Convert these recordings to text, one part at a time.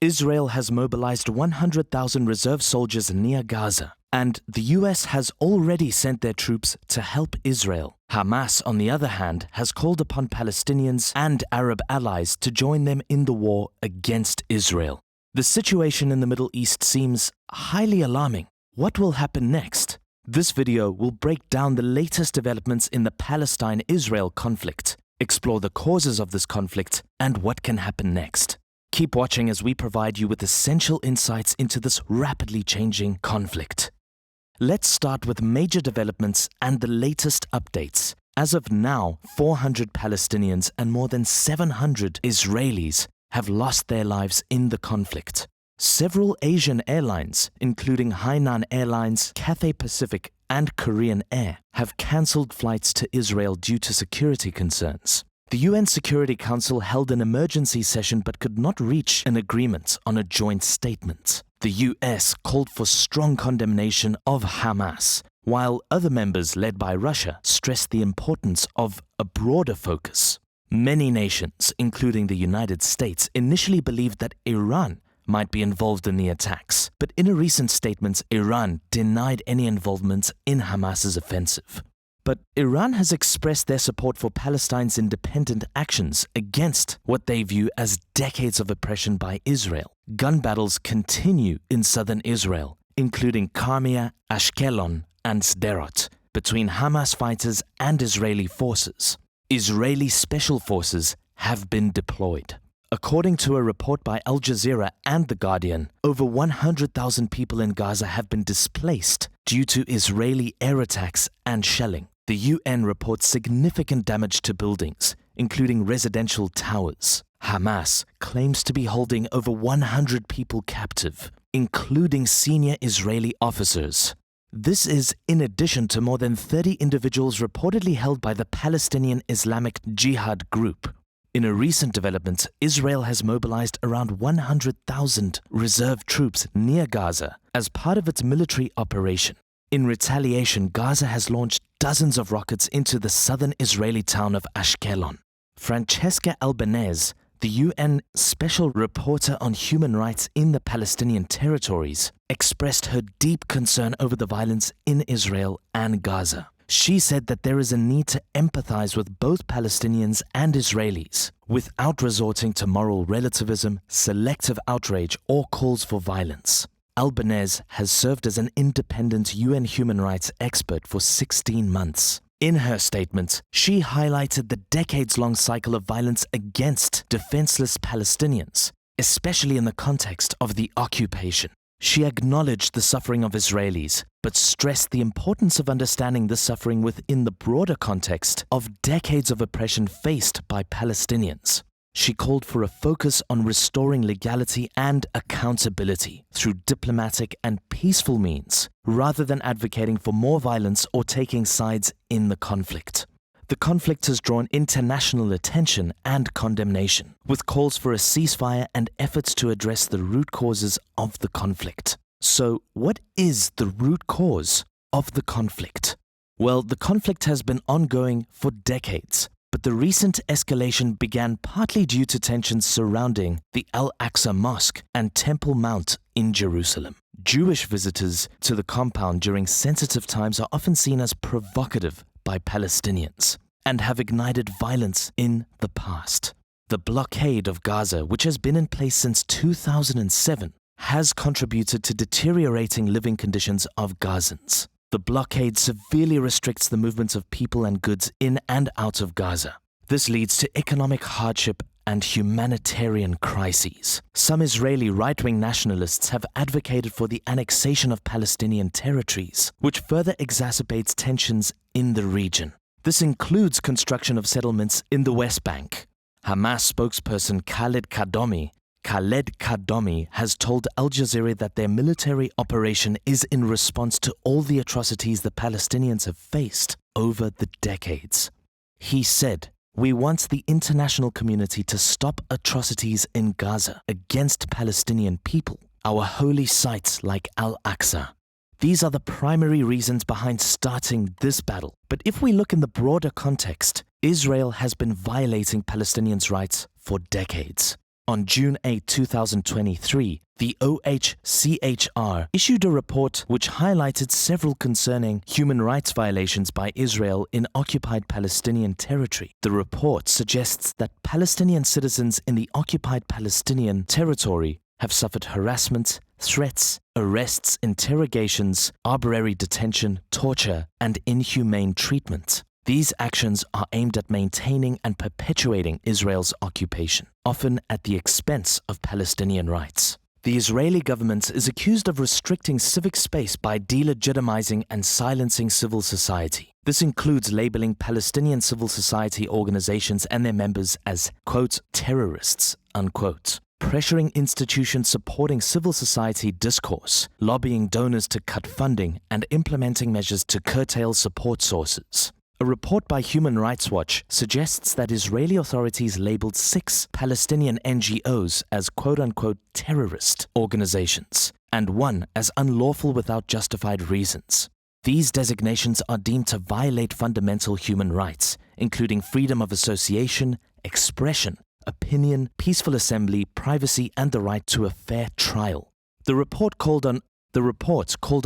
Israel has mobilized 100,000 reserve soldiers near Gaza, and the US has already sent their troops to help Israel. Hamas, on the other hand, has called upon Palestinians and Arab allies to join them in the war against Israel. The situation in the Middle East seems highly alarming. What will happen next? This video will break down the latest developments in the Palestine-Israel conflict, explore the causes of this conflict, and what can happen next. Keep watching as we provide you with essential insights into this rapidly changing conflict. Let's start with major developments and the latest updates. As of now, 400 Palestinians and more than 700 Israelis have lost their lives in the conflict. Several Asian airlines, including Hainan Airlines, Cathay Pacific, and Korean Air, have cancelled flights to Israel due to security concerns. The UN Security Council held an emergency session but could not reach an agreement on a joint statement. The US called for strong condemnation of Hamas, while other members led by Russia stressed the importance of a broader focus. Many nations, including the United States, initially believed that Iran might be involved in the attacks, but in a recent statement, Iran denied any involvement in Hamas's offensive. But Iran has expressed their support for Palestine's independent actions against what they view as decades of oppression by Israel. Gun battles continue in southern Israel, including Karmia, Ashkelon, and Sderot, between Hamas fighters and Israeli forces. Israeli special forces have been deployed. According to a report by Al Jazeera and The Guardian, over 100,000 people in Gaza have been displaced due to Israeli air attacks and shelling. The UN reports significant damage to buildings, including residential towers. Hamas claims to be holding over 100 people captive, including senior Israeli officers. This is in addition to more than 30 individuals reportedly held by the Palestinian Islamic Jihad group. In a recent development, Israel has mobilized around 100,000 reserve troops near Gaza as part of its military operation. In retaliation, Gaza has launched dozens of rockets into the southern Israeli town of Ashkelon. Francesca Albanese, the UN Special Reporter on Human Rights in the Palestinian territories, expressed her deep concern over the violence in Israel and Gaza. She said that there is a need to empathize with both Palestinians and Israelis without resorting to moral relativism, selective outrage, or calls for violence. Albanese has served as an independent UN human rights expert for 16 months. In her statement, she highlighted the decades-long cycle of violence against defenseless Palestinians, especially in the context of the occupation. She acknowledged the suffering of Israelis, but stressed the importance of understanding this suffering within the broader context of decades of oppression faced by Palestinians. She called for a focus on restoring legality and accountability through diplomatic and peaceful means, rather than advocating for more violence or taking sides in the conflict. The conflict has drawn international attention and condemnation, with calls for a ceasefire and efforts to address the root causes of the conflict. So, what is the root cause of the conflict? Well, the conflict has been ongoing for decades, but the recent escalation began partly due to tensions surrounding the Al-Aqsa Mosque and Temple Mount in Jerusalem. Jewish visitors to the compound during sensitive times are often seen as provocative by Palestinians and have ignited violence in the past. The blockade of Gaza, which has been in place since 2007, has contributed to deteriorating living conditions of Gazans. The blockade severely restricts the movements of people and goods in and out of Gaza. This leads to economic hardship and humanitarian crises. Some Israeli right-wing nationalists have advocated for the annexation of Palestinian territories, which further exacerbates tensions in the region. This includes construction of settlements in the West Bank. Hamas spokesperson Khaled Kadomi has told Al Jazeera that their military operation is in response to all the atrocities the Palestinians have faced over the decades. He said, "We want the international community to stop atrocities in Gaza against Palestinian people, our holy sites like Al-Aqsa. These are the primary reasons behind starting this battle. But if we look in the broader context, Israel has been violating Palestinians' rights for decades. On June 8, 2023, the OHCHR issued a report which highlighted several concerning human rights violations by Israel in occupied Palestinian territory. The report suggests that Palestinian citizens in the occupied Palestinian territory have suffered harassment, threats, arrests, interrogations, arbitrary detention, torture, and inhumane treatment. These actions are aimed at maintaining and perpetuating Israel's occupation, often at the expense of Palestinian rights. The Israeli government is accused of restricting civic space by delegitimizing and silencing civil society. This includes labeling Palestinian civil society organizations and their members as, quote, terrorists, unquote, pressuring institutions supporting civil society discourse, lobbying donors to cut funding, and implementing measures to curtail support sources. A report by Human Rights Watch suggests that Israeli authorities labeled 6 Palestinian NGOs as quote-unquote terrorist organizations, and 1 as unlawful without justified reasons. These designations are deemed to violate fundamental human rights, including freedom of association, expression, opinion, peaceful assembly, privacy, and the right to a fair trial. The report called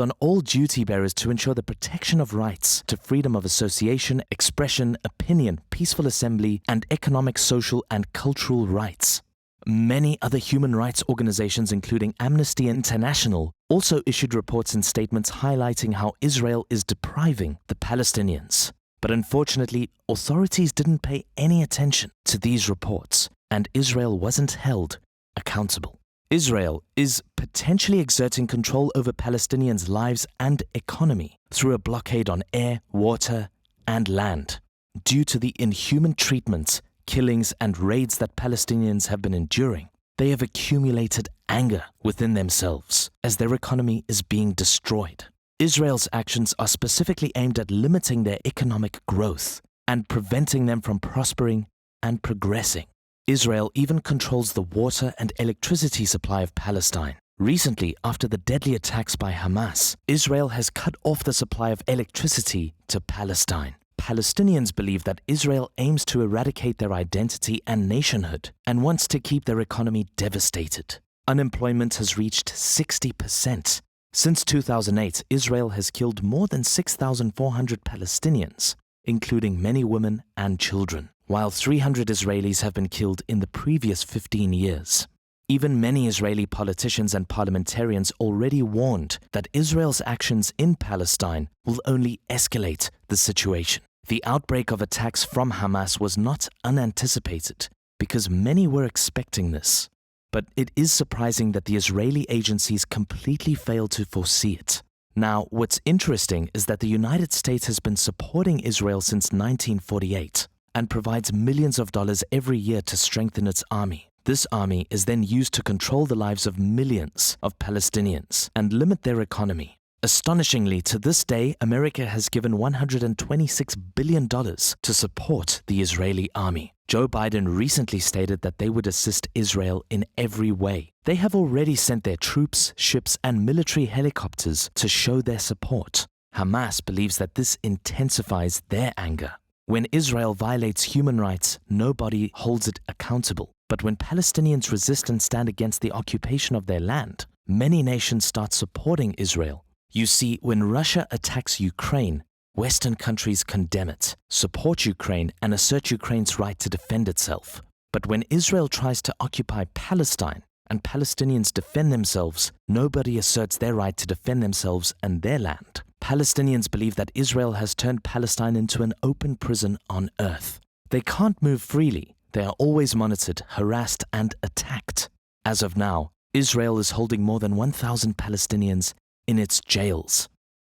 on all duty bearers to ensure the protection of rights to freedom of association, expression, opinion, peaceful assembly, and economic, social, and cultural rights. Many other human rights organizations, including Amnesty International, also issued reports and statements highlighting how Israel is depriving the Palestinians. But unfortunately, authorities didn't pay any attention to these reports, and Israel wasn't held accountable. Israel is potentially exerting control over Palestinians' lives and economy through a blockade on air, water, and land. Due to the inhuman treatment, killings, and raids that Palestinians have been enduring, they have accumulated anger within themselves as their economy is being destroyed. Israel's actions are specifically aimed at limiting their economic growth and preventing them from prospering and progressing. Israel even controls the water and electricity supply of Palestine. Recently, after the deadly attacks by Hamas, Israel has cut off the supply of electricity to Palestine. Palestinians believe that Israel aims to eradicate their identity and nationhood and wants to keep their economy devastated. Unemployment has reached 60%. Since 2008, Israel has killed more than 6,400 Palestinians, including many women and children, while 300 Israelis have been killed in the previous 15 years. Even many Israeli politicians and parliamentarians already warned that Israel's actions in Palestine will only escalate the situation. The outbreak of attacks from Hamas was not unanticipated because many were expecting this. But it is surprising that the Israeli agencies completely failed to foresee it. Now, what's interesting is that the United States has been supporting Israel since 1948 and provides millions of dollars every year to strengthen its army. This army is then used to control the lives of millions of Palestinians and limit their economy. Astonishingly, to this day, America has given $126 billion to support the Israeli army. Joe Biden recently stated that they would assist Israel in every way. They have already sent their troops, ships, and military helicopters to show their support. Hamas believes that this intensifies their anger. When Israel violates human rights, nobody holds it accountable. But when Palestinians resist and stand against the occupation of their land, many nations start supporting Israel. You see, when Russia attacks Ukraine, Western countries condemn it, support Ukraine, and assert Ukraine's right to defend itself. But when Israel tries to occupy Palestine and Palestinians defend themselves, nobody asserts their right to defend themselves and their land. Palestinians believe that Israel has turned Palestine into an open prison on earth. They can't move freely. They are always monitored, harassed, and attacked. As of now, Israel is holding more than 1,000 Palestinians in its jails.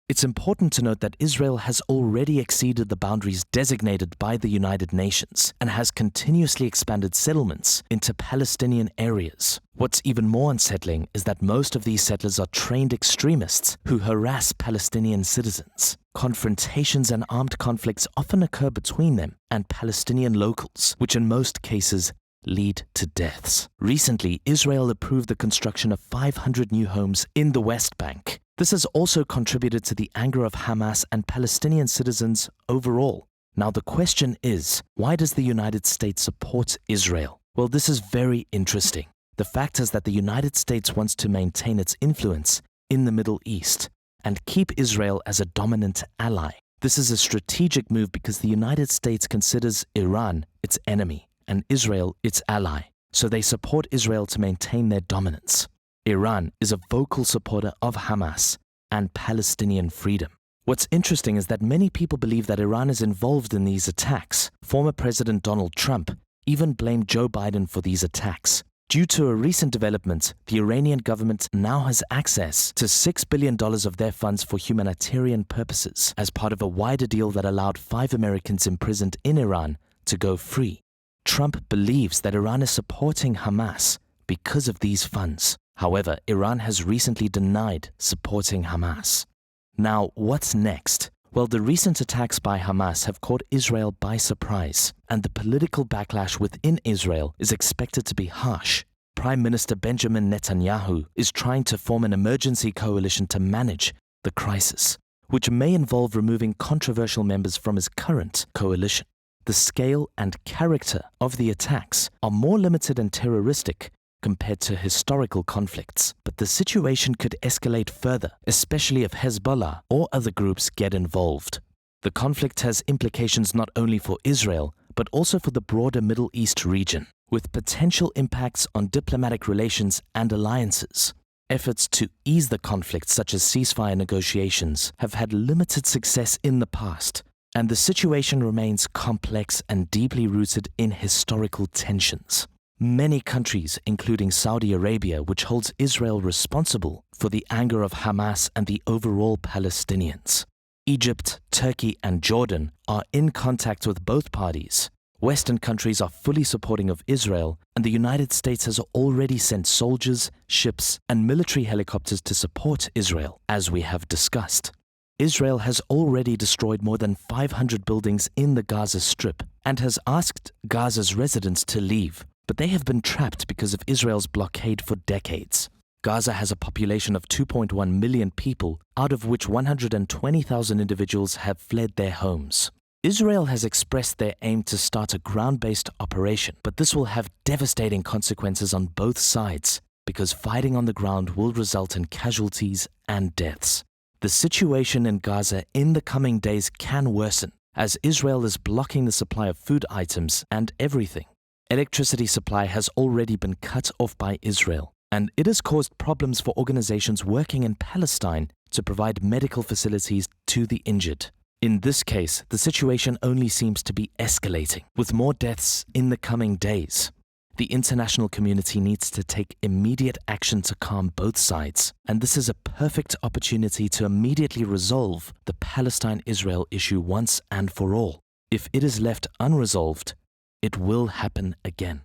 It's important to note that Israel has already exceeded the boundaries designated by the United Nations and has continuously expanded settlements into Palestinian areas. What's even more unsettling is that most of these settlers are trained extremists who harass Palestinian citizens. Confrontations and armed conflicts often occur between them and Palestinian locals, which in most cases lead to deaths. Recently, Israel approved the construction of 500 new homes in the West Bank. This has also contributed to the anger of Hamas and Palestinian citizens overall. Now the question is, why does the United States support Israel? Well, this is very interesting. The fact is that the United States wants to maintain its influence in the Middle East and keep Israel as a dominant ally. This is a strategic move because the United States considers Iran its enemy and Israel its ally, so they support Israel to maintain their dominance. Iran is a vocal supporter of Hamas and Palestinian freedom. What's interesting is that many people believe that Iran is involved in these attacks. Former President Donald Trump even blamed Joe Biden for these attacks. Due to a recent development, the Iranian government now has access to $6 billion of their funds for humanitarian purposes as part of a wider deal that allowed 5 Americans imprisoned in Iran to go free. Trump believes that Iran is supporting Hamas because of these funds. However, Iran has recently denied supporting Hamas. Now, what's next? Well, the recent attacks by Hamas have caught Israel by surprise, and the political backlash within Israel is expected to be harsh. Prime Minister Benjamin Netanyahu is trying to form an emergency coalition to manage the crisis, which may involve removing controversial members from his current coalition. The scale and character of the attacks are more limited and terroristic compared to historical conflicts, but the situation could escalate further, especially if Hezbollah or other groups get involved. The conflict has implications not only for Israel, but also for the broader Middle East region, with potential impacts on diplomatic relations and alliances. Efforts to ease the conflict, such as ceasefire negotiations, have had limited success in the past, and the situation remains complex and deeply rooted in historical tensions. Many countries, including Saudi Arabia, which holds Israel responsible for the anger of Hamas and the overall Palestinians. Egypt, Turkey, and Jordan are in contact with both parties. Western countries are fully supporting of Israel, and the United States has already sent soldiers, ships, and military helicopters to support Israel, as we have discussed. Israel has already destroyed more than 500 buildings in the Gaza Strip and has asked Gaza's residents to leave, but they have been trapped because of Israel's blockade for decades. Gaza has a population of 2.1 million people, out of which 120,000 individuals have fled their homes. Israel has expressed their aim to start a ground-based operation, but this will have devastating consequences on both sides because fighting on the ground will result in casualties and deaths. The situation in Gaza in the coming days can worsen, as Israel is blocking the supply of food items and everything. Electricity supply has already been cut off by Israel, and it has caused problems for organizations working in Palestine to provide medical facilities to the injured. In this case, the situation only seems to be escalating, with more deaths in the coming days. The international community needs to take immediate action to calm both sides, and this is a perfect opportunity to immediately resolve the Palestine-Israel issue once and for all. If it is left unresolved, it will happen again.